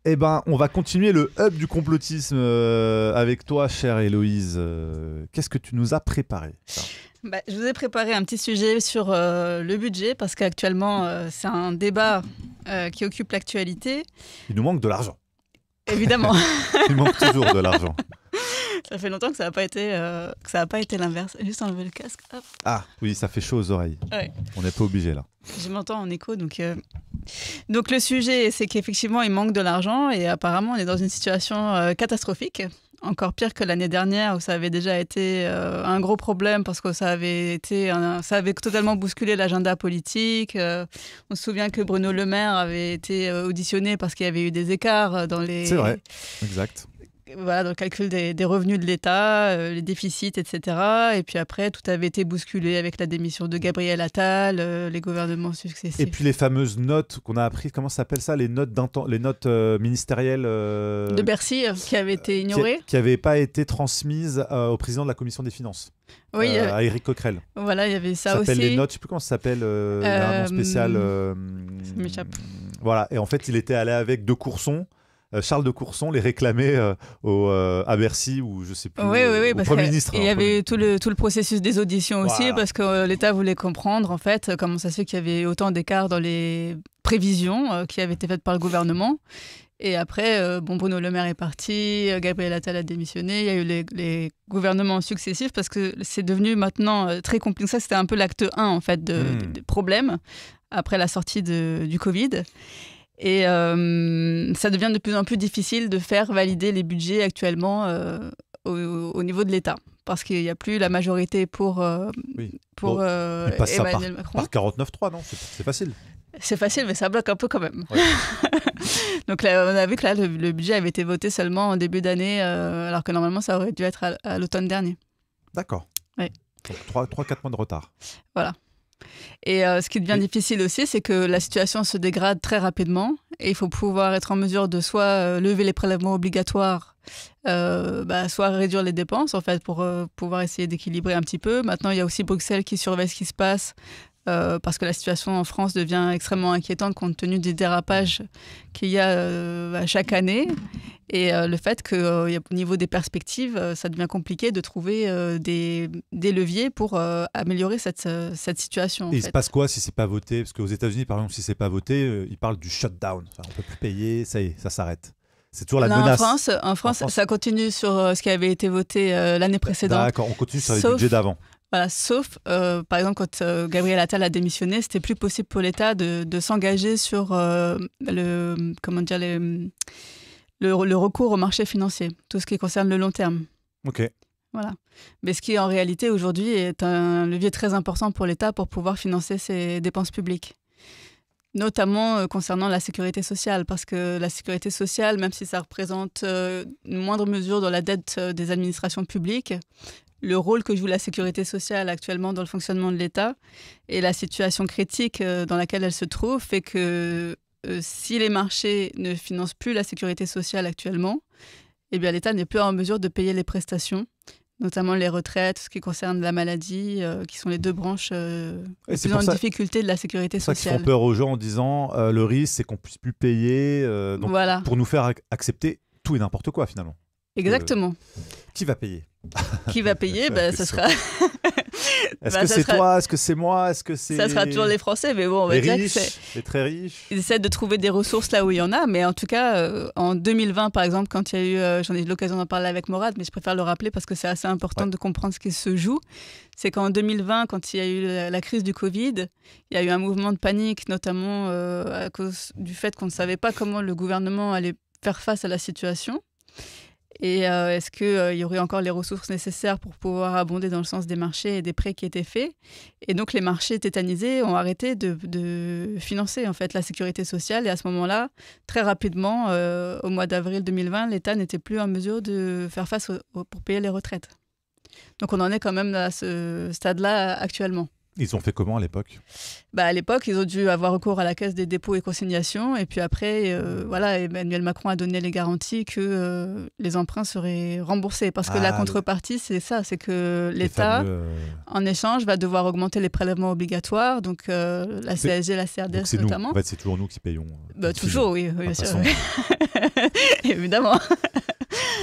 Eh ben, on va continuer le hub du complotisme avec toi, chère Héloïse. Qu'est-ce que tu nous as préparé ça? Je vous ai préparé un petit sujet sur le budget parce qu'actuellement, c'est un débat qui occupe l'actualité. Il nous manque de l'argent. Évidemment, Il manque toujours de l'argent. ça fait longtemps que ça n'a pas été l'inverse. Juste enlever le casque. Hop. Ah, oui, ça fait chaud aux oreilles. Ouais. On n'est pas obligé là. Je m'entends en écho. Donc le sujet, c'est qu'effectivement, il manque de l'argent et apparemment, on est dans une situation catastrophique. Encore pire que l'année dernière où ça avait déjà été un gros problème parce que ça avait totalement bousculé l'agenda politique. On se souvient que Bruno Le Maire avait été auditionné parce qu'il y avait eu des écarts dans C'est vrai, exact. Voilà, dans le calcul des revenus de l'État, les déficits, etc. Et puis après, tout avait été bousculé avec la démission de Gabriel Attal, les gouvernements successifs. Et puis les fameuses notes qu'on a apprises, comment ça s'appelle ça? Les notes ministérielles de Bercy, qui avaient été ignorées. Qui n'avaient pas été transmises au président de la Commission des Finances, oui, à Éric Coquerel. Voilà, il y avait ça Ça aussi. s'appelle les notes, je ne sais plus comment ça s'appelle, il y a un nom spécial. Ça m'échappe. Voilà, et en fait, il était allé avec de Courson. Charles de Courson les réclamait à Bercy ou je sais plus oui, au parce Premier ministre. Il y avait eu tout le processus des auditions aussi, Voilà. parce que l'État voulait comprendre en fait comment ça se fait qu'il y avait autant d'écarts dans les prévisions qui avaient été faites par le gouvernement. Et après, Bruno Le Maire est parti, Gabriel Attal a démissionné, il y a eu les gouvernements successifs parce que c'est devenu maintenant très compliqué. Ça, c'était un peu l'acte 1 en fait des problèmes après la sortie du Covid. Et ça devient de plus en plus difficile de faire valider les budgets actuellement au niveau de l'État. Parce qu'il n'y a plus la majorité pour il passe Emmanuel ça Macron. par 49-3, non? C'est facile. C'est facile, mais ça bloque un peu quand même. Ouais. Donc là, on a vu que là, le budget avait été voté seulement en début d'année, alors que normalement, ça aurait dû être à l'automne dernier. D'accord. Ouais. Donc 3-4 mois de retard. Voilà. Et ce qui devient difficile aussi, c'est que la situation se dégrade très rapidement et il faut pouvoir être en mesure de soit lever les prélèvements obligatoires, soit réduire les dépenses en fait pour pouvoir essayer d'équilibrer un petit peu. Maintenant, il y a aussi Bruxelles qui surveille ce qui se passe parce que la situation en France devient extrêmement inquiétante compte tenu des dérapages qu'il y a chaque année. Et le fait qu'au niveau des perspectives, ça devient compliqué de trouver des leviers pour améliorer cette situation. Et il se passe quoi si c'est pas voté? Parce qu'aux États-Unis, par exemple, si c'est pas voté, ils parlent du shutdown. Enfin, on peut plus payer, ça y est, ça s'arrête. C'est toujours la menace. En France, ça continue sur ce qui avait été voté l'année précédente. D'accord, on continue sur les budgets d'avant. Voilà, sauf, par exemple, quand Gabriel Attal a démissionné, c'était plus possible pour l'État de s'engager sur le recours au marché financier, tout ce qui concerne le long terme. Ok. Voilà. Mais ce qui, en réalité, aujourd'hui, est un levier très important pour l'État pour pouvoir financer ses dépenses publiques. Notamment concernant la sécurité sociale, parce que la sécurité sociale, même si ça représente une moindre mesure dans la dette des administrations publiques, le rôle que joue la sécurité sociale actuellement dans le fonctionnement de l'État et la situation critique dans laquelle elle se trouve fait que si les marchés ne financent plus la sécurité sociale actuellement, eh bien l'État n'est plus en mesure de payer les prestations, notamment les retraites, ce qui concerne la maladie, qui sont les deux branches les plus en difficulté de la sécurité sociale. C'est ça qui font peur aux gens en disant le risque, c'est qu'on ne puisse plus payer, donc voilà. Pour nous faire accepter tout et n'importe quoi finalement. Exactement. Qui va payer? Qui va payer? Ce sera... Est-ce que c'est toi? Est-ce que c'est moi? Est-ce que c'est... Ça sera toujours les Français, mais bon, on va les dire riches, que c'est... les très riches. Ils essaient de trouver des ressources là où il y en a, mais en tout cas, en 2020, par exemple, quand il y a eu... j'en ai eu l'occasion d'en parler avec Morad, mais je préfère le rappeler parce que c'est assez important de comprendre ce qui se joue. C'est qu'en 2020, quand il y a eu la crise du Covid, il y a eu un mouvement de panique, notamment à cause du fait qu'on ne savait pas comment le gouvernement allait faire face à la situation. Et est-ce qu'il y aurait encore les ressources nécessaires pour pouvoir abonder dans le sens des marchés et des prêts qui étaient faits? Et donc les marchés tétanisés ont arrêté de financer en fait la sécurité sociale. Et à ce moment-là, très rapidement, au mois d'avril 2020, l'État n'était plus en mesure de faire face pour payer les retraites. Donc on en est quand même à ce stade-là actuellement. Ils ont fait comment à l'époque? À l'époque, ils ont dû avoir recours à la Caisse des dépôts et consignations. Et puis après, voilà, Emmanuel Macron a donné les garanties que les emprunts seraient remboursés. Parce que la contrepartie, c'est ça, c'est que l'État, en échange, va devoir augmenter les prélèvements obligatoires. Donc la CSG, la CRDS notamment. En fait, c'est toujours nous qui payons. Toujours, oui, bien sûr. Évidemment.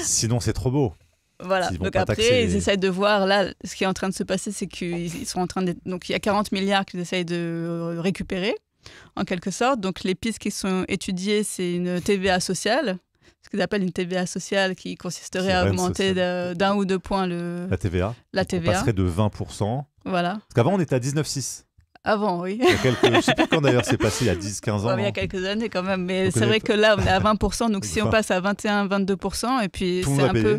Sinon, c'est trop beau. Voilà, donc après, ils essayent de voir, là, ce qui est en train de se passer, c'est qu'ils sont en train de... Donc, il y a 40 milliards qu'ils essayent de récupérer, en quelque sorte. Donc, les pistes qui sont étudiées, c'est une TVA sociale, ce qu'ils appellent une TVA sociale qui consisterait à augmenter d'un ou 2 points la TVA. La TVA. On passerait de 20%. Voilà. Parce qu'avant, on était à 19,6. Avant, oui. Je ne sais plus quand d'ailleurs c'est passé, il y a 10-15 ans. Il y a quelques années quand même, mais c'est vrai que là on est à 20%, donc si on passe à 21-22%, et puis c'est un peu...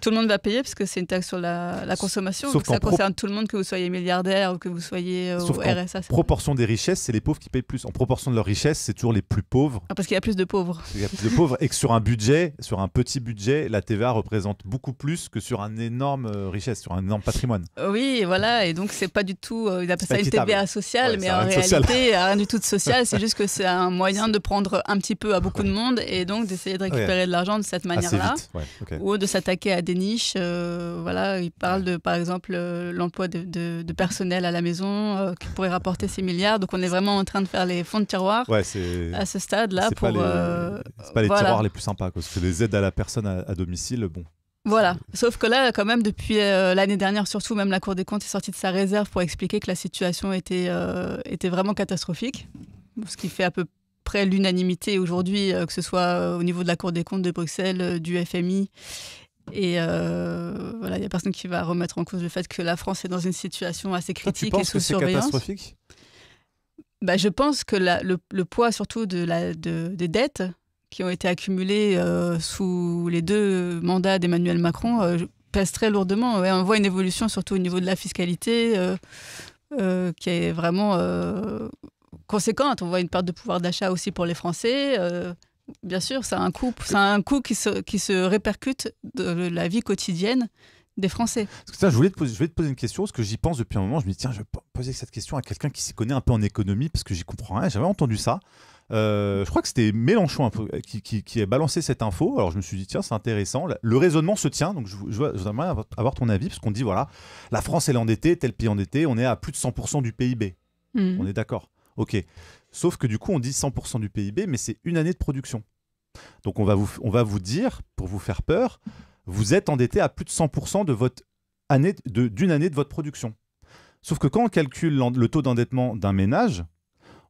Tout le monde va payer parce que c'est une taxe sur la consommation, donc ça concerne tout le monde, que vous soyez milliardaire ou que vous soyez au RSA. Proportion des richesses, c'est les pauvres qui payent plus. En proportion de leur richesse, c'est toujours les plus pauvres. Parce qu'il y a plus de pauvres. Il y a plus de pauvres et que sur un budget, sur un petit budget, la TVA représente beaucoup plus que sur un énorme richesse, sur un énorme patrimoine. Oui, voilà, et donc c'est pas du tout... ils appellent ça une TVA sociale, mais en réalité, rien du tout de social, c'est juste que c'est un moyen de prendre un petit peu à beaucoup de monde et donc d'essayer de récupérer de l'argent de cette manière-là, ou de s'attaquer à des niches. Voilà, il parle de, par exemple, l'emploi de personnel à la maison qui pourrait rapporter 6 milliards. Donc on est vraiment en train de faire les fonds de tiroir à ce stade-là. C'est pas les tiroirs les plus sympas, parce que les aides à la personne à domicile, bon. Voilà, sauf que là, quand même, depuis l'année dernière, surtout, même la Cour des comptes est sortie de sa réserve pour expliquer que la situation était vraiment catastrophique, ce qui fait à peu près l'unanimité aujourd'hui, que ce soit au niveau de la Cour des comptes de Bruxelles, du FMI. Et voilà, il n'y a personne qui va remettre en cause le fait que la France est dans une situation assez critique et sous surveillance. Tu penses que c'est catastrophique ? Je pense que le poids surtout des dettes qui ont été accumulés sous les 2 mandats d'Emmanuel Macron pèse très lourdement. On voit une évolution surtout au niveau de la fiscalité qui est vraiment conséquente. On voit une perte de pouvoir d'achat aussi pour les Français. Bien sûr, ça a un coût qui se répercute de la vie quotidienne des Français. Parce que ça, je voulais te poser une question, parce que j'y pense depuis un moment. Je me dis, tiens, je vais poser cette question à quelqu'un qui s'y connaît un peu en économie, parce que j'y comprends rien. J'avais entendu ça. Je crois que c'était Mélenchon un peu, qui a balancé cette info. Alors je me suis dit, tiens, c'est intéressant. Le raisonnement se tient, donc je voudrais avoir ton avis, parce qu'on dit, voilà, la France, elle est endettée, tel pays endetté, on est à plus de 100% du PIB. On est d'accord. Ok. Sauf que du coup, on dit 100% du PIB, mais c'est une année de production. Donc on va vous dire, pour vous faire peur, vous êtes endetté à plus de 100% d'une année de votre production. Sauf que quand on calcule le taux d'endettement d'un ménage,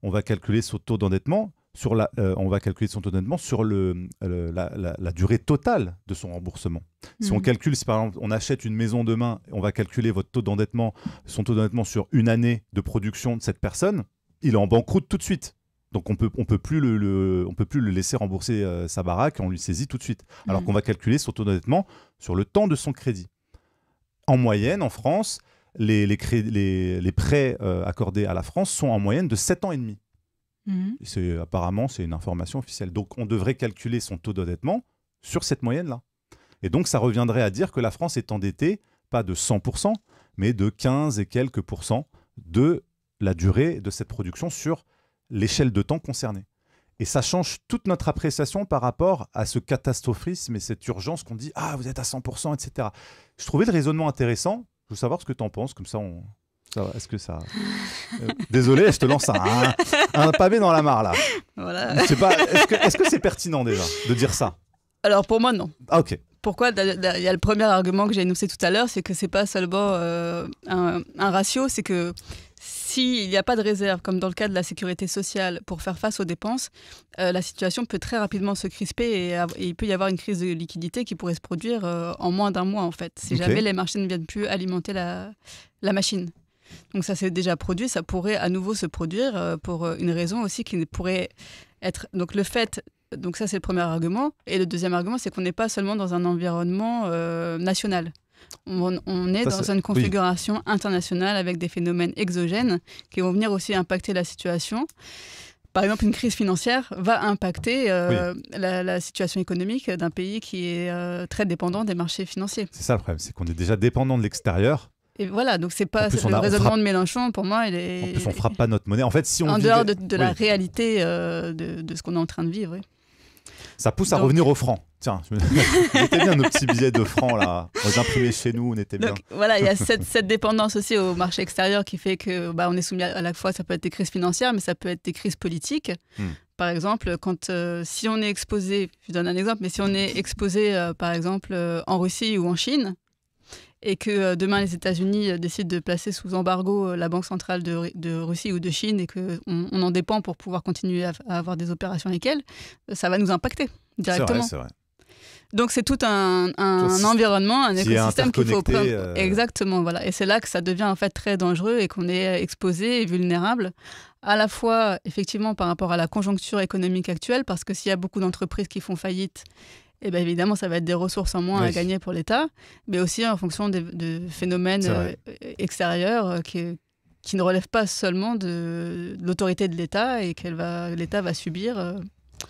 on va calculer son taux d'endettement sur la durée totale de son remboursement. Si on calcule, si par exemple on achète une maison demain, on va calculer son taux d'endettement sur une année de production de cette personne, il est en banqueroute tout de suite. Donc on peut plus le laisser rembourser sa baraque, on lui saisit tout de suite. Alors qu'on va calculer son taux d'endettement sur le temps de son crédit. En moyenne, en France, les prêts accordés à la France sont en moyenne de 7 ans et demi. Apparemment, c'est une information officielle. Donc on devrait calculer son taux d'endettement sur cette moyenne-là. Et donc ça reviendrait à dire que la France est endettée, pas de 100%, mais de 15 et quelques pourcents de la durée de cette production sur l'échelle de temps concernée. Et ça change toute notre appréciation par rapport à ce catastrophisme et cette urgence qu'on dit « Ah, vous êtes à 100%, etc. » Je trouvais le raisonnement intéressant. Je veux savoir ce que tu en penses. Comme ça, est-ce que ça... Désolé, je te lance un pavé dans la mare, là. Voilà. Je sais pas, est-ce que c'est pertinent, déjà, de dire ça ? Alors, pour moi, non. Ah, ok. Pourquoi ? Il y a le premier argument que j'ai énoncé tout à l'heure, c'est que c'est pas seulement un ratio, c'est que s'il n'y a pas de réserve, comme dans le cas de la sécurité sociale, pour faire face aux dépenses, la situation peut très rapidement se crisper et il peut y avoir une crise de liquidité qui pourrait se produire en moins d'un mois, en fait, si jamais les marchés ne viennent plus alimenter la machine. Donc ça s'est déjà produit, ça pourrait à nouveau se produire pour une raison aussi qui pourrait être... Donc le fait... Donc ça, c'est le premier argument. Et le deuxième argument, c'est qu'on n'est pas seulement dans un environnement national. On est dans une configuration internationale avec des phénomènes exogènes qui vont venir aussi impacter la situation. Par exemple, une crise financière va impacter la situation économique d'un pays qui est très dépendant des marchés financiers. C'est ça le problème, c'est qu'on est déjà dépendant de l'extérieur. Et voilà, donc c'est pas plus, le raisonnement de Mélenchon, pour moi, il est... En plus, on frappe pas notre monnaie. En fait, si on en dehors de la réalité de ce qu'on est en train de vivre. Oui. Ça pousse à revenir au franc. Tiens, on était bien nos petits billets de francs, là. On les imprimait chez nous, on était bien. Donc, voilà, il y a cette dépendance aussi au marché extérieur qui fait que on est soumis à la fois, ça peut être des crises financières, mais ça peut être des crises politiques. Par exemple, si on est exposé, je donne un exemple, mais si on est exposé, par exemple, en Russie ou en Chine, et que demain les États-Unis décident de placer sous embargo la Banque centrale de Russie ou de Chine et qu'on en dépend pour pouvoir continuer à avoir des opérations avec elles, ça va nous impacter directement. C'est vrai. Donc c'est tout un environnement, un écosystème qu'il faut prendre. Exactement, voilà. Et c'est là que ça devient en fait très dangereux et qu'on est exposé et vulnérable, à la fois effectivement par rapport à la conjoncture économique actuelle, parce que s'il y a beaucoup d'entreprises qui font faillite, eh bien, évidemment, ça va être des ressources en moins à gagner pour l'État, mais aussi en fonction de phénomènes extérieurs qui ne relèvent pas seulement de l'autorité de l'État et que l'État va subir.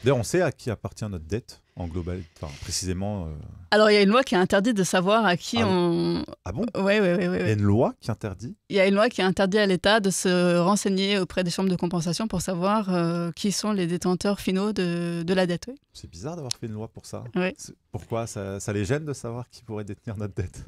D'ailleurs, on sait à qui appartient notre dette en global, précisément. Alors, il y a une loi qui interdit de savoir à qui on... Ah bon ? Oui. Il y a une loi qui interdit ? Il y a une loi qui interdit à l'État de se renseigner auprès des chambres de compensation pour savoir qui sont les détenteurs finaux de la dette. Oui. C'est bizarre d'avoir fait une loi pour ça. Oui. Pourquoi ça les gêne de savoir qui pourrait détenir notre dette ?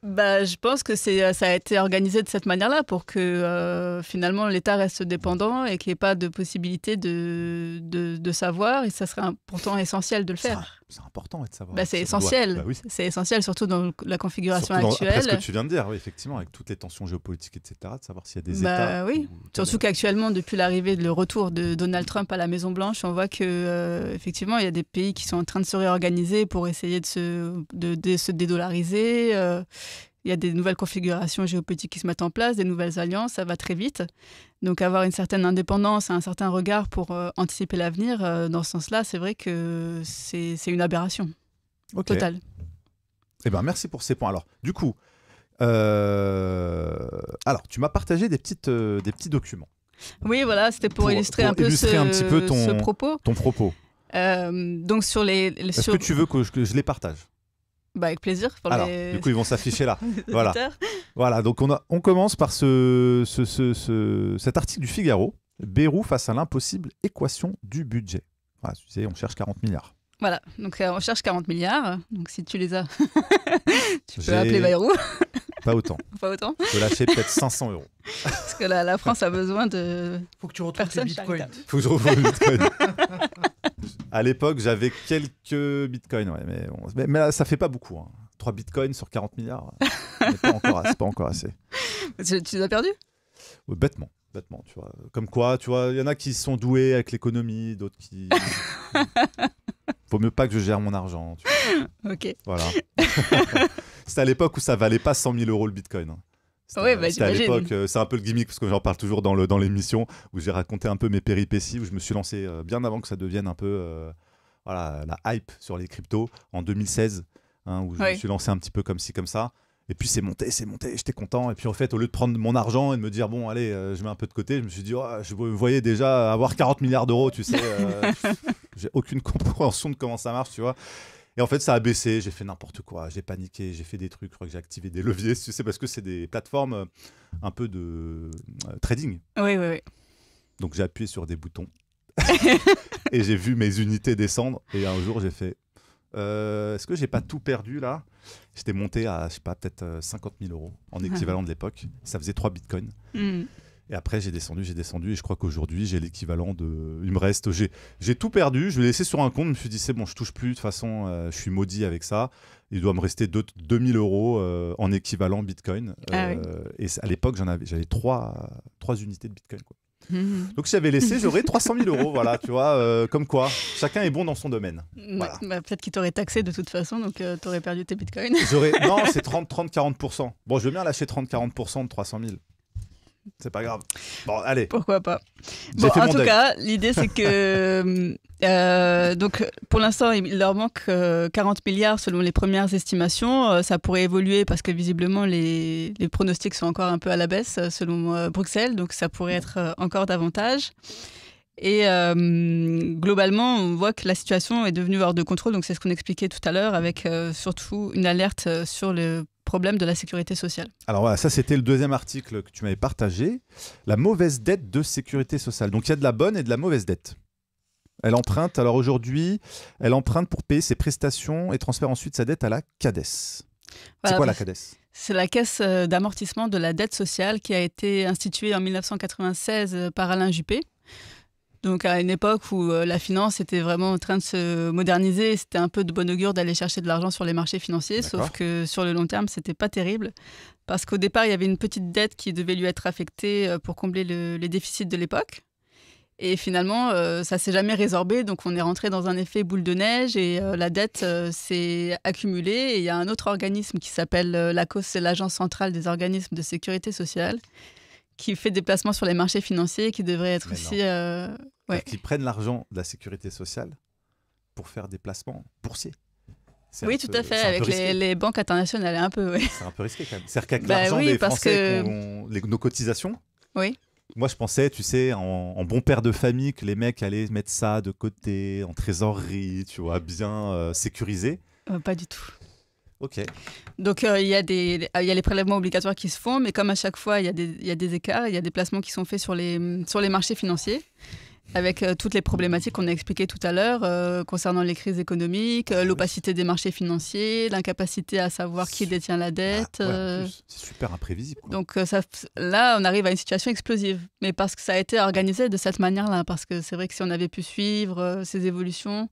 Je pense que ça a été organisé de cette manière-là pour que finalement l'État reste dépendant et qu'il n'y ait pas de possibilité de savoir, et ça serait pourtant essentiel de le faire. C'est important de savoir. C'est essentiel. Oui. C'est essentiel, surtout dans la configuration actuelle. Après ce que tu viens de dire, oui, effectivement, avec toutes les tensions géopolitiques, etc., de savoir s'il y a des États... Oui, surtout qu'actuellement, depuis le retour de Donald Trump à la Maison-Blanche, on voit que effectivement, il y a des pays qui sont en train de se réorganiser pour essayer de se dédollariser. Il y a des nouvelles configurations géopolitiques qui se mettent en place, des nouvelles alliances, ça va très vite. Donc avoir une certaine indépendance, un certain regard pour anticiper l'avenir, dans ce sens-là, c'est vrai que c'est une aberration totale. Eh ben, merci pour ces points. Alors, du coup, tu m'as partagé des petits documents. Oui, voilà, c'était pour illustrer un peu ce propos. Ton propos. Donc Est-ce que tu veux que je les partage ? Avec plaisir. Du coup, ils vont s'afficher là. Voilà. Donc on commence par cet article du Figaro. Bayrou face à l'impossible équation du budget. Voilà, tu sais, on cherche 40 milliards. Voilà, donc on cherche 40 milliards. Donc si tu les as, tu peux appeler Bayrou. Pas autant. Pas autant. Je peux lâcher peut-être 500 €. Parce que la France a besoin de... Faut que tu retrouves tes bitcoins. Faut que je retrouve les bitcoins. À l'époque, j'avais quelques bitcoins, mais là, ça fait pas beaucoup. 3 bitcoins sur 40 milliards, c'est pas encore assez. Tu les as perdus ? Bêtement, tu vois. Comme quoi, tu vois, il y en a qui sont doués avec l'économie, d'autres qui... Faut mieux pas que je gère mon argent. Tu vois. Ok. Voilà. C'était à l'époque où ça valait pas 100 000 € le bitcoin. C'était à l'époque, c'est un peu le gimmick, parce que j'en parle toujours dans l'émission, où j'ai raconté un peu mes péripéties, où je me suis lancé bien avant que ça devienne un peu la hype sur les cryptos, en 2016, où je me suis lancé un petit peu comme ci, comme ça. Et puis c'est monté, j'étais content. Et puis en fait, au lieu de prendre mon argent et de me dire, bon, allez, je mets un peu de côté, je me suis dit, je me voyais déjà avoir 40 milliards d'euros, tu sais. J'ai aucune compréhension de comment ça marche, tu vois. Et en fait, ça a baissé, j'ai fait n'importe quoi, j'ai paniqué, j'ai fait des trucs, je crois que j'ai activé des leviers, tu sais, parce que c'est des plateformes un peu de trading. Oui. Donc j'ai appuyé sur des boutons et j'ai vu mes unités descendre. Et un jour, j'ai fait, est-ce que j'ai pas tout perdu là ? J'étais monté à, je sais pas, peut-être 50 000 € en équivalent de l'époque. Ça faisait 3 bitcoins. Et après, j'ai descendu. Et je crois qu'aujourd'hui, j'ai l'équivalent de... Il me reste... J'ai tout perdu. Je l'ai laissé sur un compte. Je me suis dit, c'est bon, je touche plus. De toute façon, je suis maudit avec ça. Il doit me rester 2 000 € en équivalent Bitcoin. Et à l'époque, j'avais 3 unités de Bitcoin, quoi. Donc, si j'avais laissé, j'aurais 300 000 €. Voilà, tu vois, comme quoi, chacun est bon dans son domaine. Voilà. Peut-être qu'il t'aurait taxé de toute façon, donc tu aurais perdu tes bitcoins. Non, c'est 30-40%. Bon, je veux bien lâcher 30-40% de 300 000. C'est pas grave. Bon, allez. Pourquoi pas. Bon, en tout cas, l'idée, c'est que... donc, pour l'instant, il leur manque 40 milliards selon les premières estimations. Ça pourrait évoluer parce que visiblement, les pronostics sont encore un peu à la baisse selon Bruxelles. Donc, ça pourrait être encore davantage. Et globalement, on voit que la situation est devenue hors de contrôle. Donc, c'est ce qu'on expliquait tout à l'heure avec surtout une alerte sur le problème de la sécurité sociale. Alors voilà, ça c'était le deuxième article que tu m'avais partagé. La mauvaise dette de sécurité sociale. Donc il y a de la bonne et de la mauvaise dette. Elle emprunte, alors aujourd'hui, elle emprunte pour payer ses prestations et transfère ensuite sa dette à la CADES. C'est quoi la CADES ? C'est la caisse d'amortissement de la dette sociale qui a été instituée en 1996 par Alain Juppé. Donc à une époque où la finance était vraiment en train de se moderniser, c'était un peu de bon augure d'aller chercher de l'argent sur les marchés financiers, sauf que sur le long terme, c'était pas terrible. Parce qu'au départ, il y avait une petite dette qui devait lui être affectée pour combler les déficits de l'époque. Et finalement, ça s'est jamais résorbé, donc on est rentré dans un effet boule de neige et la dette s'est accumulée. Et il y a un autre organisme qui s'appelle l'ACOS, c'est l'Agence centrale des organismes de sécurité sociale, qui fait des placements sur les marchés financiers, qui devrait être aussi... Qui prennent l'argent de la sécurité sociale pour faire des placements boursiers. Oui, tout à fait, avec les banques internationales, un peu, oui. C'est un peu risqué quand même. C'est-à-dire qu'avec l'argent des Français, nos cotisations, oui. Moi, je pensais, tu sais, en bon père de famille, que les mecs allaient mettre ça de côté, en trésorerie, tu vois, bien sécurisé. Pas du tout. Ok. Donc, il y a les prélèvements obligatoires qui se font, mais comme à chaque fois, il y a des écarts, il y a des placements qui sont faits sur les marchés financiers, avec toutes les problématiques qu'on a expliquées tout à l'heure concernant les crises économiques, l'opacité des marchés financiers, l'incapacité à savoir qui détient la dette. C'est super imprévisible, quoi. Donc là, on arrive à une situation explosive, mais parce que ça a été organisé de cette manière-là, parce que c'est vrai que si on avait pu suivre ces évolutions,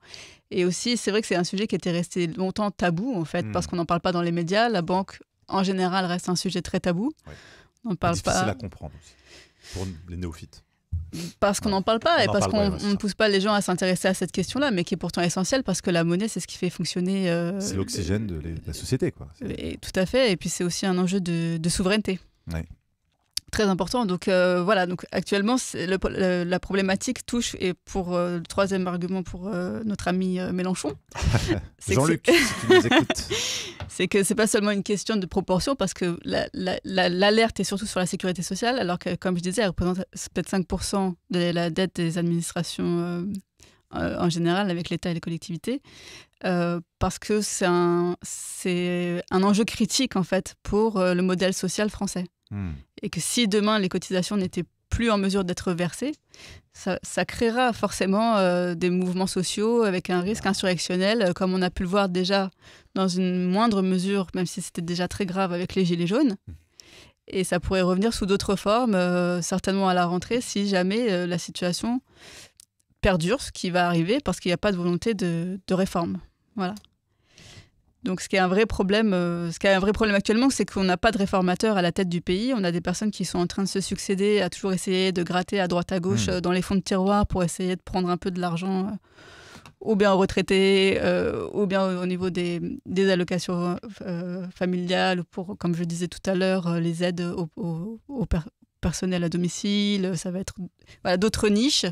et aussi c'est vrai que c'est un sujet qui était resté longtemps tabou, en fait, parce qu'on n'en parle pas dans les médias. La banque, en général, reste un sujet très tabou. Ouais. On ne parle pas. Difficile à comprendre aussi, pour les néophytes. Parce qu'on n'en parle pas et parce qu'on ne pousse pas les gens à s'intéresser à cette question-là, mais qui est pourtant essentielle parce que la monnaie, c'est ce qui fait fonctionner... c'est l'oxygène de la société, quoi. Et, tout à fait, et puis c'est aussi un enjeu de souveraineté. Ouais. Très important. Donc voilà, donc actuellement, la problématique touche, et pour le troisième argument pour notre ami Mélenchon... Jean-Luc, si tu nous écoutes. C'est que ce n'est pas seulement une question de proportion, parce que l'alerte est surtout sur la sécurité sociale, alors que, comme je disais, elle représente peut-être 5% de la dette des administrations en général, avec l'État et les collectivités, parce que c'est un enjeu critique, en fait, pour le modèle social français. Et que si demain, les cotisations n'étaient plus en mesure d'être versées, ça créera forcément des mouvements sociaux avec un risque insurrectionnel, comme on a pu le voir déjà dans une moindre mesure, même si c'était déjà très grave avec les Gilets jaunes. Et ça pourrait revenir sous d'autres formes, certainement à la rentrée, si jamais la situation perdure, ce qui va arriver, parce qu'il n'y a pas de volonté de réforme. Voilà. Donc, ce qui est un vrai problème actuellement, c'est qu'on n'a pas de réformateurs à la tête du pays. On a des personnes qui sont en train de se succéder, à toujours essayer de gratter à droite à gauche dans les fonds de tiroir pour essayer de prendre un peu de l'argent, ou bien aux retraités, ou bien au niveau des allocations familiales, pour, comme je disais tout à l'heure, les aides aux personnel à domicile. Ça va être d'autres niches.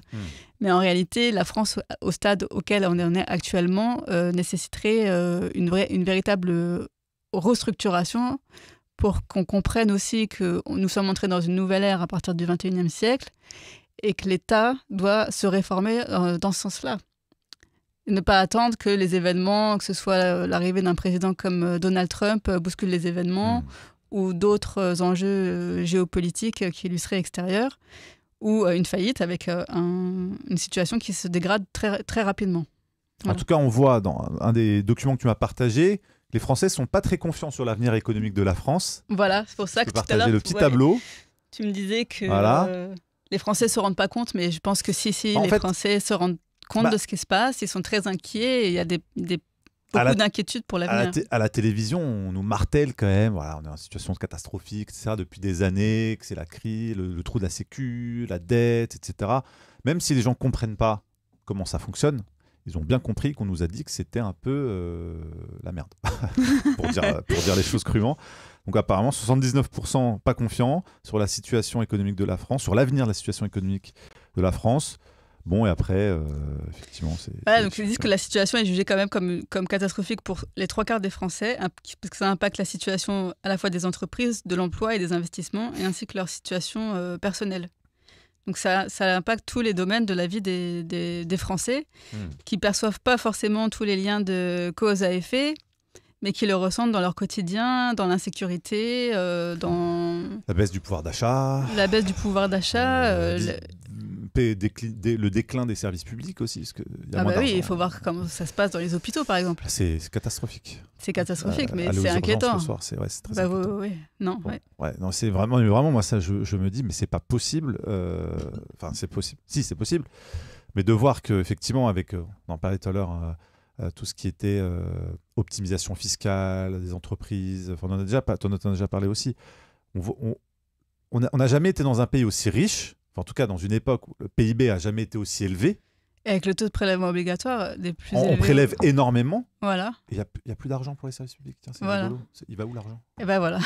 Mais en réalité, la France, au stade auquel on en est actuellement, nécessiterait une véritable restructuration pour qu'on comprenne aussi que nous sommes entrés dans une nouvelle ère à partir du XXIe siècle et que l'État doit se réformer dans ce sens-là. Et ne pas attendre que les événements, que ce soit l'arrivée d'un président comme Donald Trump, bouscule les événements, ou d'autres enjeux géopolitiques qui lui seraient extérieurs, ou une faillite avec une situation qui se dégrade très, très rapidement. Voilà. En tout cas, on voit dans un des documents que tu m'as partagé, les Français ne sont pas très confiants sur l'avenir économique de la France. Voilà, c'est pour ça que tout à l'heure, le petit tableau. Tu me disais que les Français ne se rendent pas compte, mais je pense que si les Français se rendent compte de ce qui se passe, ils sont très inquiets et il y a beaucoup d'inquiétudes pour l'avenir. À la télévision, on nous martèle quand même, voilà, on est en situation catastrophique, etc., depuis des années, que c'est la crise, le trou de la sécu, la dette, etc. Même si les gens ne comprennent pas comment ça fonctionne, ils ont bien compris qu'on nous a dit que c'était un peu la merde, pour dire les choses crûment. Donc apparemment, 79% pas confiants sur la situation économique de la France, sur l'avenir de la situation économique de la France. Bon, et après, effectivement, c'est... Voilà, donc ils disent que la situation est jugée quand même comme catastrophique pour les 3/4 des Français, parce que ça impacte la situation à la fois des entreprises, de l'emploi et des investissements, et ainsi que leur situation personnelle. Donc ça impacte tous les domaines de la vie des Français, qui ne perçoivent pas forcément tous les liens de cause à effet, mais qui le ressentent dans leur quotidien, dans l'insécurité, dans la baisse du pouvoir d'achat, le déclin des services publics aussi. Parce que y a moins oui, il faut voir comment ça se passe dans les hôpitaux, par exemple. C'est catastrophique. C'est catastrophique, mais aller c'est aux inquiétant. Le soir, c'est très inquiétant. Oui. Non, bon, non, c'est vraiment, moi, ça, je me dis, mais c'est pas possible. Enfin, c'est possible. Si, c'est possible. Mais de voir qu'effectivement, on en parlait tout à l'heure, tout ce qui était optimisation fiscale des entreprises, on en a déjà parlé aussi. On n'a jamais été dans un pays aussi riche, en tout cas dans une époque où le PIB a jamais été aussi élevé. Et avec le taux de prélèvement obligatoire des plus élevés. On prélève énormément. Voilà. Il n'y a plus d'argent pour les services publics. Tiens, c'est rigolo. Il va où l'argent? Et ben voilà.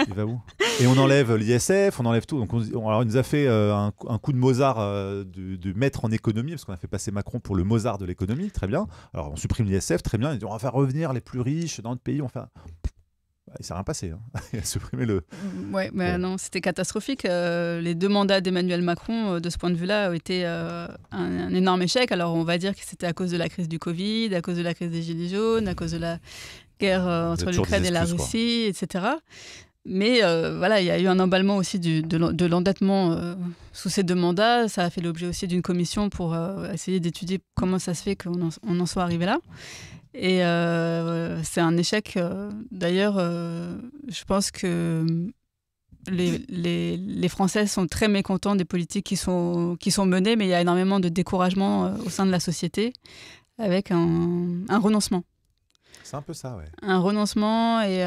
Il va où? Et on enlève l'ISF, on enlève tout. Donc alors il nous a fait un coup de Mozart de mettre en économie, parce qu'on a fait passer Macron pour le Mozart de l'économie, très bien. Alors on supprime l'ISF, très bien. Il dit on va faire revenir les plus riches dans notre pays. Il ne s'est rien passé. Il a supprimé le... Ouais, mais non, c'était catastrophique. Les 2 mandats d'Emmanuel Macron, de ce point de vue-là, ont été un énorme échec. Alors, on va dire que c'était à cause de la crise du Covid, à cause de la crise des Gilets jaunes, à cause de la guerre entre l'Ukraine et la Russie, etc. Mais voilà, il y a eu un emballement aussi de l'endettement sous ces 2 mandats. Ça a fait l'objet aussi d'une commission pour essayer d'étudier comment ça se fait qu'on en soit arrivé là. Et c'est un échec. D'ailleurs, je pense que les Français sont très mécontents des politiques qui sont menées, mais il y a énormément de découragement au sein de la société, avec un renoncement. C'est un peu ça, ouais. Un renoncement et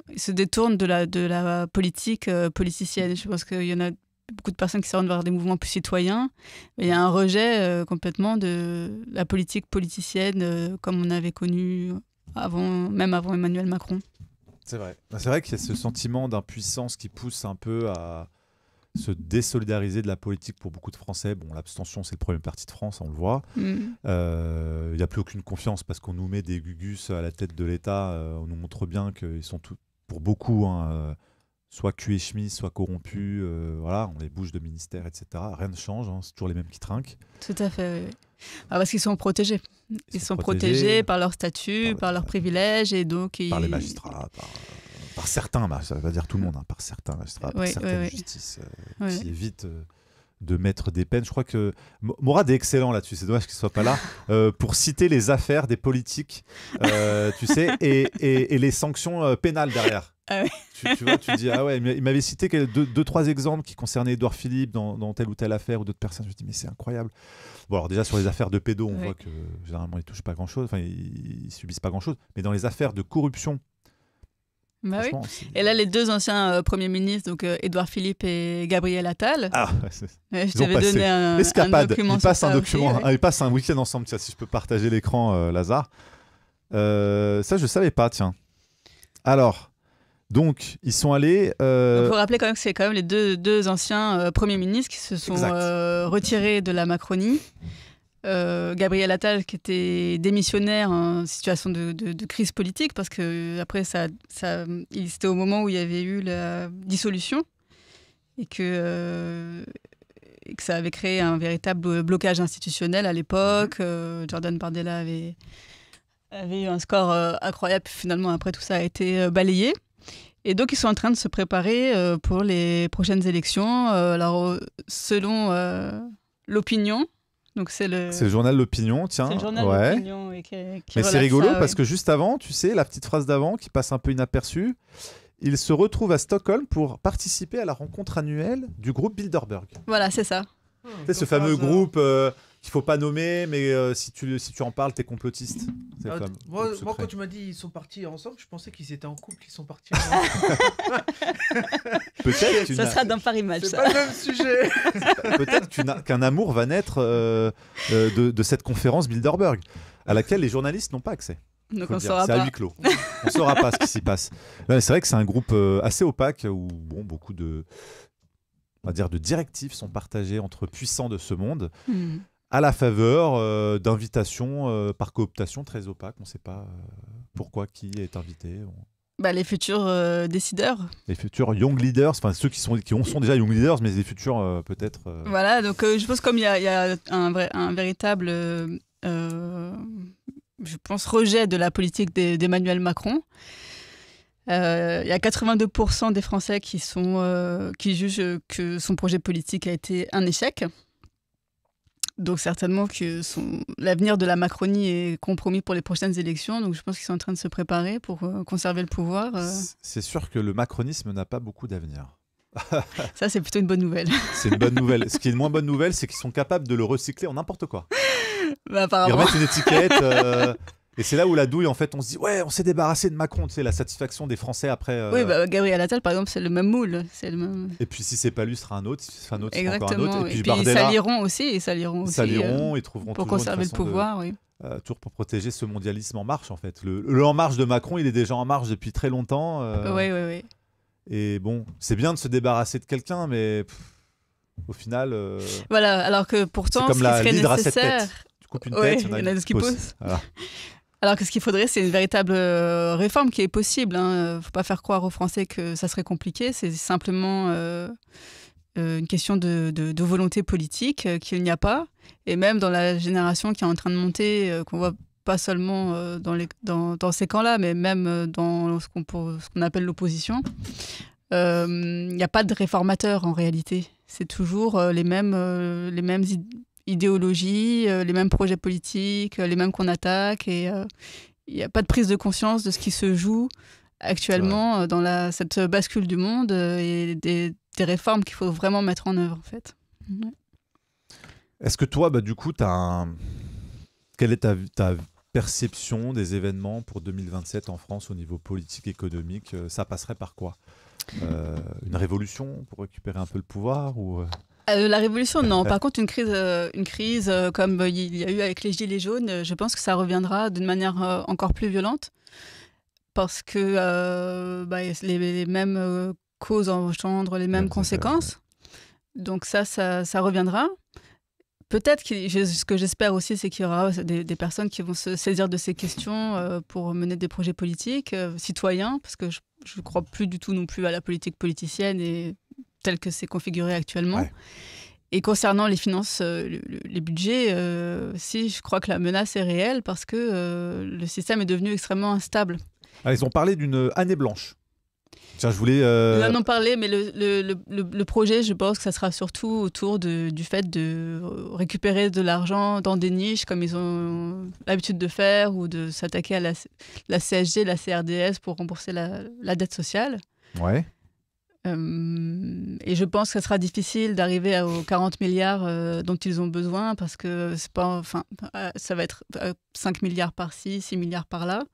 ils se détournent de la politique politicienne. Je pense qu'il y en a beaucoup de personnes qui se rendent vers des mouvements plus citoyens, mais il y a un rejet complètement de la politique politicienne comme on avait connu même avant Emmanuel Macron. C'est vrai. C'est vrai qu'il y a ce sentiment d'impuissance qui pousse un peu à se désolidariser de la politique pour beaucoup de Français. Bon, l'abstention, c'est le premier parti de France, on le voit. Il n'y a plus aucune confiance parce qu'on nous met des gugus à la tête de l'État. On nous montre bien qu'ils sont tous, pour beaucoup, soit cul et chemise, soit corrompus. Voilà, on les bouge de ministère, etc. Rien ne change, c'est toujours les mêmes qui trinquent. Tout à fait, oui. Parce qu'ils sont protégés. Ils sont protégés par leur statut, par leurs privilèges, et donc... Par les magistrats, par certains, ça ne veut pas dire tout le monde, par certains magistrats, par certaines justices qui évitent de mettre des peines. Je crois que Morad est excellent là-dessus, c'est dommage qu'il ne soit pas là, pour citer les affaires des politiques, tu sais, et les sanctions pénales derrière. Ah ouais. Tu vois, tu dis, ah ouais, il m'avait cité 2-3 exemples qui concernaient Édouard Philippe dans telle ou telle affaire ou d'autres personnes. Je me dis, mais c'est incroyable. Bon, alors déjà, sur les affaires de pédos, on voit que généralement, ils ne touchent pas grand-chose, enfin, ils subissent pas grand-chose. Mais dans les affaires de corruption, oui. Et là, les 2 anciens premiers ministres, donc Édouard Philippe et Gabriel Attal, je t'avais donné un document. Ils passent un week-end ensemble, tiens, si je peux partager l'écran, Lazare. Ça, je ne savais pas, tiens. Alors... Donc, ils sont allés... Il faut rappeler quand même que c'est quand même les deux anciens premiers ministres qui se sont retirés de la Macronie. Gabriel Attal, qui était démissionnaire en situation de crise politique, parce que après c'était au moment où il y avait eu la dissolution et que ça avait créé un véritable blocage institutionnel à l'époque. Jordan Bardella avait eu un score incroyable. Finalement, après, tout ça a été balayé. Et donc, ils sont en train de se préparer pour les prochaines élections. Alors, selon l'opinion, donc c'est le journal L'Opinion, tiens. C'est le journal L'Opinion. Mais c'est rigolo parce que juste avant, tu sais, la petite phrase d'avant qui passe un peu inaperçue, il se retrouve à Stockholm pour participer à la rencontre annuelle du groupe Bilderberg. Voilà, c'est ça. C'est ce fameux groupe qu'il ne faut pas nommer, mais si tu en parles, t'es complotiste. Moi, quand tu m'as dit ils sont partis ensemble, je pensais qu'ils étaient en couple, ils sont partis Peut-être. Ça sera dans Paris Match. C'est pas le même sujet. Peut-être qu'un amour va naître de cette conférence Bilderberg, à laquelle les journalistes n'ont pas accès. Donc on saura pas. C'est à huis clos. On ne saura pas ce qui s'y passe. C'est vrai que c'est un groupe assez opaque où beaucoup de... on va dire de directives sont partagées entre puissants de ce monde à la faveur d'invitations par cooptation très opaques. On ne sait pas pourquoi, qui est invité. Les futurs décideurs. Les futurs young leaders, enfin ceux qui sont déjà young leaders, mais les futurs peut-être... Voilà, donc je pense comme il y a un véritable... je je pense, rejet de la politique d'Emmanuel Macron. Il y a 82% des Français qui jugent que son projet politique a été un échec. Donc certainement que l'avenir de la Macronie est compromis pour les prochaines élections. Donc je pense qu'ils sont en train de se préparer pour conserver le pouvoir. C'est sûr que le macronisme n'a pas beaucoup d'avenir. Ça, c'est plutôt une bonne nouvelle. C'est une bonne nouvelle. Ce qui est une moins bonne nouvelle, c'est qu'ils sont capables de le recycler en n'importe quoi. Apparemment. Ils remettent une étiquette... Et c'est là où la douille, en fait, on se dit, ouais, on s'est débarrassé de Macron, tu sais, la satisfaction des Français après. Oui, Gabriel Attal, par exemple, c'est le même moule. C'est le même... Et puis si c'est pas lui, ce sera un autre, si ce sera un autre, ce sera encore un autre. Et puis ils s'allieront aussi. Ils s'allieront ils trouveront pour conserver le pouvoir, oui. Toujours pour protéger ce mondialisme en marche, en fait. Le En Marche de Macron, il est déjà en marche depuis très longtemps. Oui. Et bon, c'est bien de se débarrasser de quelqu'un, mais au final... Voilà, alors que pourtant, c'est comme ce qui serait nécessaire... Tu coupes une tête, il y en a deux qui poussent. Voilà. Alors que ce qu'il faudrait, c'est une véritable réforme qui est possible. Il ne faut pas faire croire aux Français que ça serait compliqué. C'est simplement une question de volonté politique qu'il n'y a pas. Et même dans la génération qui est en train de monter, qu'on voit pas seulement dans ces camps-là, mais même dans ce qu'on appelle l'opposition, il n'y a pas de réformateurs en réalité. C'est toujours les mêmes idéologies, les mêmes projets politiques, les mêmes qu'on attaque, et il n'y a pas de prise de conscience de ce qui se joue actuellement dans cette bascule du monde et des réformes qu'il faut vraiment mettre en œuvre, en fait. Ouais. Est-ce que toi, du coup, quelle est ta perception des événements pour 2027 en France au niveau politique, économique? Ça passerait par quoi? Une révolution pour récupérer un peu le pouvoir ou... La révolution, non. Par contre, une crise comme il y a eu avec les Gilets jaunes, je pense que ça reviendra d'une manière encore plus violente parce que les mêmes causes engendrent les mêmes conséquences. Donc ça reviendra. Peut-être ce que j'espère aussi, c'est qu'il y aura des personnes qui vont se saisir de ces questions pour mener des projets politiques, citoyens, parce que je ne crois plus du tout non plus à la politique politicienne et tel que c'est configuré actuellement. Ouais. Et concernant les finances, les budgets, si je crois que la menace est réelle parce que le système est devenu extrêmement instable. Ah, ils ont parlé d'une année blanche. Tiens, je voulais... Ils en ont parlé, mais le projet, je pense que ça sera surtout autour du fait de récupérer de l'argent dans des niches comme ils ont l'habitude de faire ou de s'attaquer à la CSG, la CRDS pour rembourser la dette sociale. Ouais. Et je pense que ce sera difficile d'arriver aux 40 milliards dont ils ont besoin parce que ça va être 5 milliards par-ci, 6 milliards par-là.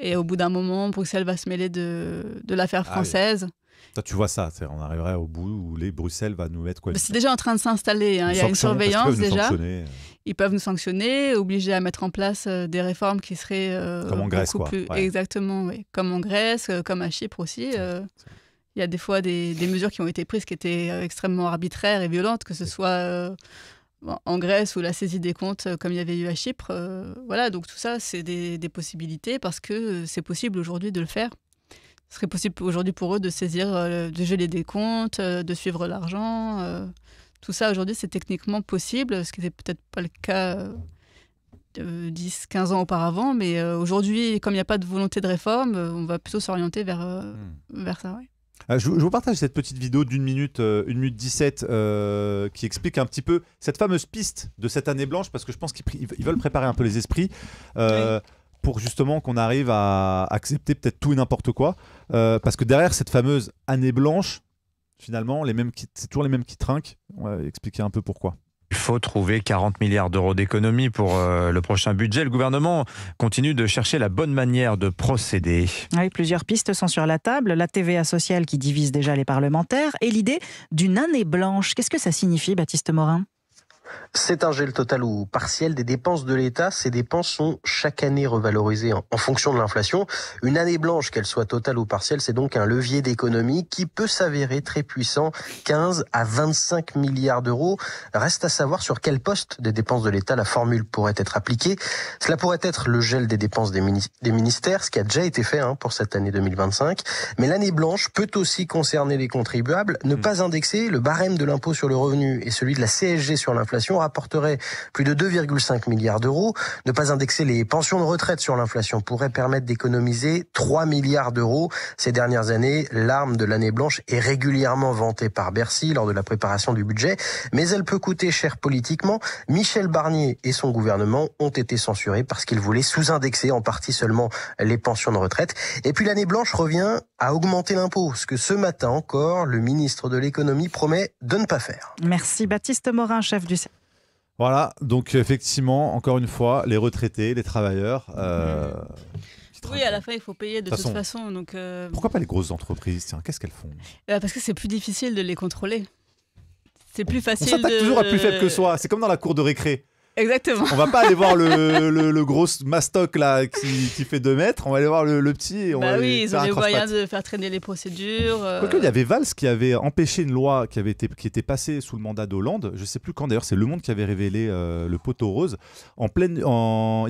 Et au bout d'un moment, Bruxelles va se mêler de l'affaire française. Oui. Toi, tu vois ça, on arriverait au bout où Bruxelles va nous mettre quoi? C'est déjà en train de s'installer. Hein. Il y a une surveillance déjà. Ils peuvent nous sanctionner, obliger à mettre en place des réformes qui seraient comme en Grèce, quoi. Exactement, oui. Comme en Grèce, comme à Chypre aussi. Il y a des fois des mesures qui ont été prises qui étaient extrêmement arbitraires et violentes, que ce soit en Grèce ou la saisie des comptes comme il y avait eu à Chypre. Voilà, donc tout ça, c'est des possibilités parce que c'est possible aujourd'hui de le faire. Ce serait possible aujourd'hui pour eux de saisir, de geler des comptes, de suivre l'argent. Tout ça, aujourd'hui, c'est techniquement possible, ce qui n'était peut-être pas le cas 10-15 ans auparavant. Mais aujourd'hui, comme il n'y a pas de volonté de réforme, on va plutôt s'orienter vers ça, oui. Je vous partage cette petite vidéo d'1 minute, 1 minute 17 qui explique un petit peu cette fameuse piste de cette année blanche parce que je pense qu'ils veulent préparer un peu les esprits pour justement qu'on arrive à accepter peut-être tout et n'importe quoi parce que derrière cette fameuse année blanche, finalement, c'est toujours les mêmes qui trinquent. On va expliquer un peu pourquoi. Il faut trouver 40 milliards d'euros d'économies pour le prochain budget. Le gouvernement continue de chercher la bonne manière de procéder. Oui, plusieurs pistes sont sur la table. La TVA sociale qui divise déjà les parlementaires et l'idée d'une année blanche. Qu'est-ce que ça signifie, Baptiste Morin ? C'est un gel total ou partiel des dépenses de l'État. Ces dépenses sont chaque année revalorisées en fonction de l'inflation. Une année blanche, qu'elle soit totale ou partielle, c'est donc un levier d'économie qui peut s'avérer très puissant, 15 à 25 milliards d'euros. Reste à savoir sur quel poste des dépenses de l'État la formule pourrait être appliquée. Cela pourrait être le gel des dépenses des ministères, ce qui a déjà été fait pour cette année 2025. Mais l'année blanche peut aussi concerner les contribuables. Ne pas indexer le barème de l'impôt sur le revenu et celui de la CSG sur l'inflation l'inflation rapporterait plus de 2,5 milliards d'euros. Ne pas indexer les pensions de retraite sur l'inflation pourrait permettre d'économiser 3 milliards d'euros. Ces dernières années, l'arme de l'année blanche est régulièrement vantée par Bercy lors de la préparation du budget, mais elle peut coûter cher politiquement. Michel Barnier et son gouvernement ont été censurés parce qu'ils voulaient sous-indexer en partie seulement les pensions de retraite. Et puis l'année blanche revient à augmenter l'impôt, ce que ce matin encore, le ministre de l'économie promet de ne pas faire. Merci Baptiste Morin, chef du... Voilà, donc effectivement, encore une fois, les retraités, les travailleurs... Oui, à la fin, il faut payer de toute façon. Donc, Pourquoi pas les grosses entreprises? Tiens, qu'est-ce qu'elles font? Parce que c'est plus difficile de les contrôler. C'est plus facile. On s'attaque toujours à plus faible que soi. C'est comme dans la cour de récré. Exactement. On va pas aller voir le gros mastoc là qui fait 2 mètres. On va aller voir le petit. Et on va ils ont les moyens de faire traîner les procédures. Quoique, il y avait Valls qui avait empêché une loi qui était passée sous le mandat d'Hollande. Je sais plus quand d'ailleurs. C'est Le Monde qui avait révélé le poteau rose. Il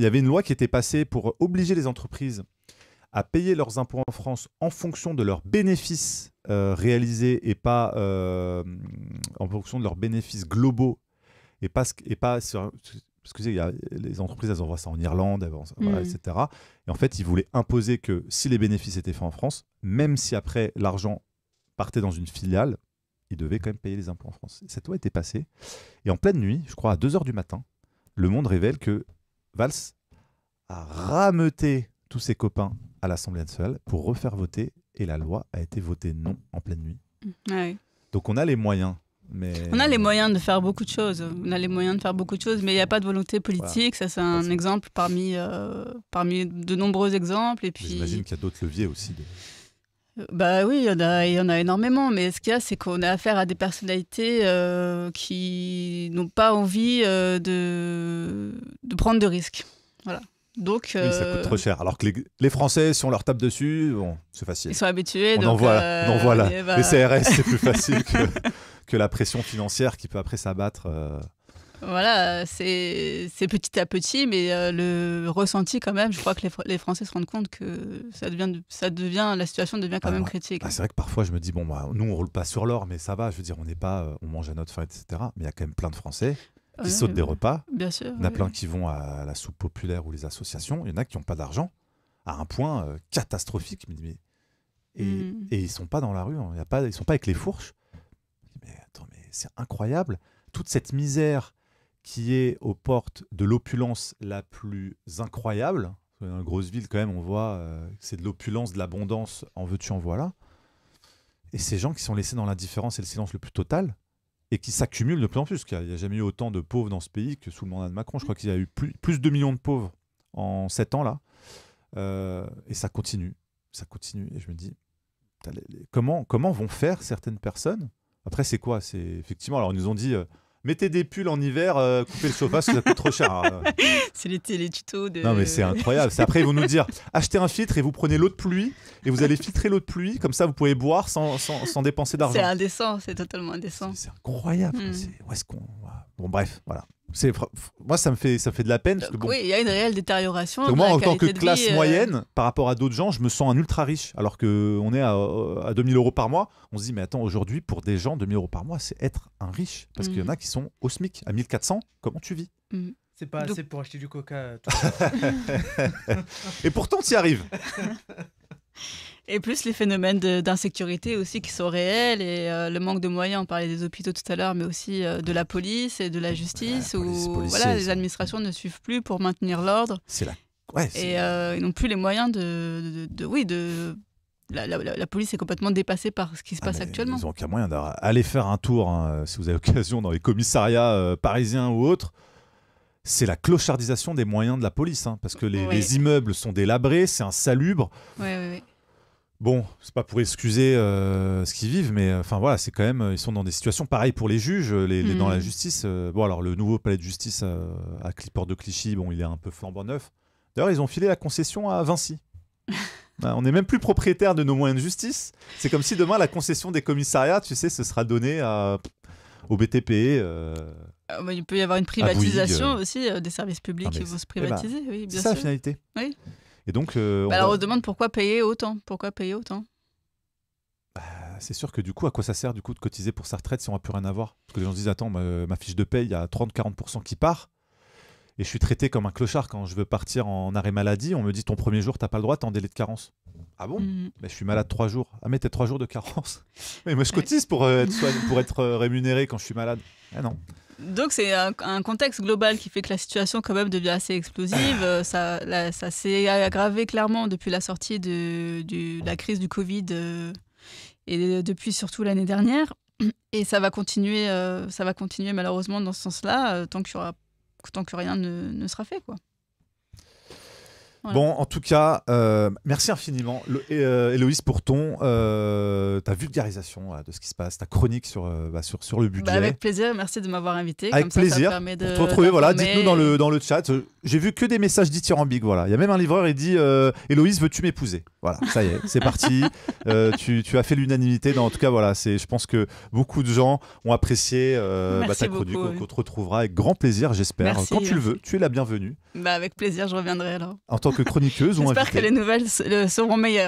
y avait une loi qui était passée pour obliger les entreprises à payer leurs impôts en France en fonction de leurs bénéfices réalisés et pas en fonction de leurs bénéfices globaux et pas sur, parce que les entreprises elles envoient ça en Irlande, voilà, etc. Et en fait ils voulaient imposer que si les bénéfices étaient faits en France, même si après l'argent partait dans une filiale, ils devaient quand même payer les impôts en France. Cette loi était passée et en pleine nuit, je crois à 2h du matin, Le Monde révèle que Valls a rameuté tous ses copains à l'Assemblée nationale pour refaire voter et la loi a été votée non en pleine nuit. Ouais. Donc on a les moyens. Mais... On a les moyens de faire beaucoup de choses. Mais il n'y a pas de volonté politique. Voilà. Ça, c'est un exemple parmi de nombreux exemples. Et puis... J'imagine qu'il y a d'autres leviers aussi. Bah oui, il y en a énormément. Mais ce qu'il y a, c'est qu'on a affaire à des personnalités qui n'ont pas envie de prendre de risques. Voilà. Donc, oui, ça coûte trop cher. Alors que les Français, si on leur tape dessus, bon, c'est facile. Ils sont habitués. On envoie les CRS, c'est plus facile que la pression financière qui peut après s'abattre. Voilà, c'est petit à petit, mais le ressenti quand même, je crois que les Français se rendent compte que la situation devient quand même critique. C'est vrai que parfois je me dis, nous on roule pas sur l'or, mais ça va, je veux dire, on mange à notre faim, etc. Mais il y a quand même plein de Français qui sautent des repas. Bien sûr. Il y en a plein qui vont à la soupe populaire ou les associations. Il y en a qui n'ont pas d'argent à un point catastrophique. Et ils sont pas dans la rue, ils sont pas avec les fourches. Mais attends, mais c'est incroyable. Toute cette misère qui est aux portes de l'opulence la plus incroyable. Dans une grosse ville, quand même, on voit que c'est de l'opulence, de l'abondance, en veux-tu, en voilà. Et ces gens qui sont laissés dans l'indifférence et le silence le plus total, et qui s'accumulent de plus en plus. Il n'y a jamais eu autant de pauvres dans ce pays que sous le mandat de Macron. Je crois qu'il y a eu plus de 2 millions de pauvres en 7 ans, là. Et ça continue. Ça continue. Et je me dis, comment vont faire certaines personnes? Après, c'est quoi? C'est effectivement, alors ils nous ont dit... mettez des pulls en hiver, coupez le chauffage, ça coûte trop cher. C'est les tutos de... Non, mais c'est incroyable. Après, ils vont nous dire, achetez un filtre et vous prenez l'eau de pluie et vous allez filtrer l'eau de pluie, comme ça vous pouvez boire sans dépenser d'argent. C'est indécent, c'est totalement indécent. C'est incroyable. Où est-ce qu'on... Bon, bref, voilà. Moi, ça me fait de la peine. Parce que, oui, il y a une réelle détérioration. Donc, moi, en tant que classe moyenne, par rapport à d'autres gens, je me sens un ultra riche. Alors qu'on est à 2000 € par mois. On se dit, mais attends, aujourd'hui, pour des gens, 2000 € par mois, c'est être un riche. Parce qu'il y en a qui sont au SMIC. À 1400, comment tu vis? C'est pas assez pour acheter du coca. Et pourtant, tu y arrives. Et plus les phénomènes d'insécurité aussi qui sont réels et le manque de moyens, on parlait des hôpitaux tout à l'heure, mais aussi de la police et de la justice, où les administrations ne suivent plus pour maintenir l'ordre. Ils n'ont plus les moyens la police est complètement dépassée par ce qui se passe actuellement. Ils n'ont aucun moyen d'aller faire un tour, si vous avez l'occasion, dans les commissariats parisiens ou autres. C'est la clochardisation des moyens de la police, parce que les immeubles sont délabrés, c'est insalubre. Oui. Bon, c'est pas pour excuser ce qu'ils vivent, mais enfin voilà, c'est quand même, ils sont dans des situations pareilles pour les juges, dans la justice. Bon, alors le nouveau palais de justice à Porte de Clichy, bon, il est un peu flambant neuf. D'ailleurs, ils ont filé la concession à Vinci. On n'est même plus propriétaire de nos moyens de justice. C'est comme si demain la concession des commissariats, tu sais, ce sera donné au BTP. Il peut y avoir une privatisation aussi des services publics qui vont se privatiser. Oui, bien sûr. C'est ça la finalité. Oui. Et donc, alors on se demande pourquoi payer autant. c'est sûr que du coup, à quoi ça sert du coup de cotiser pour sa retraite si on n'a plus rien à voir? Parce que les gens se disent, attends, ma fiche de paye, il y a 30-40% qui part. Et je suis traité comme un clochard quand je veux partir en arrêt maladie. On me dit, ton premier jour, t'as pas le droit, t'es en délai de carence. Ah bon? Mais je suis malade 3 jours. Ah mais t'es 3 jours de carence. Mais moi je cotise pour être rémunéré quand je suis malade. Ah non. Donc c'est un contexte global qui fait que la situation quand même devient assez explosive. Ça s'est aggravé clairement depuis la sortie de la crise du Covid et depuis surtout l'année dernière. Et ça va continuer malheureusement dans ce sens-là tant que rien ne sera fait, quoi. Voilà. Bon, en tout cas, merci infiniment, Héloïse, pour ta vulgarisation de ce qui se passe, ta chronique sur le budget. Avec plaisir, merci de m'avoir invité. Avec comme plaisir. Ça permet de pour te retrouver, voilà, dites-nous dans le chat. J'ai vu que des messages dithyrambiques. Voilà. Il y a même un livreur, il dit Héloïse, veux-tu m'épouser? Voilà, ça y est, c'est parti. Tu as fait l'unanimité. En tout cas, voilà, je pense que beaucoup de gens ont apprécié ta chronique. On te retrouvera avec grand plaisir, j'espère. Merci. Quand tu le veux, tu es la bienvenue. Avec plaisir, je reviendrai alors. En tant que chroniqueuse ou invitée. J'espère que les nouvelles seront meilleures.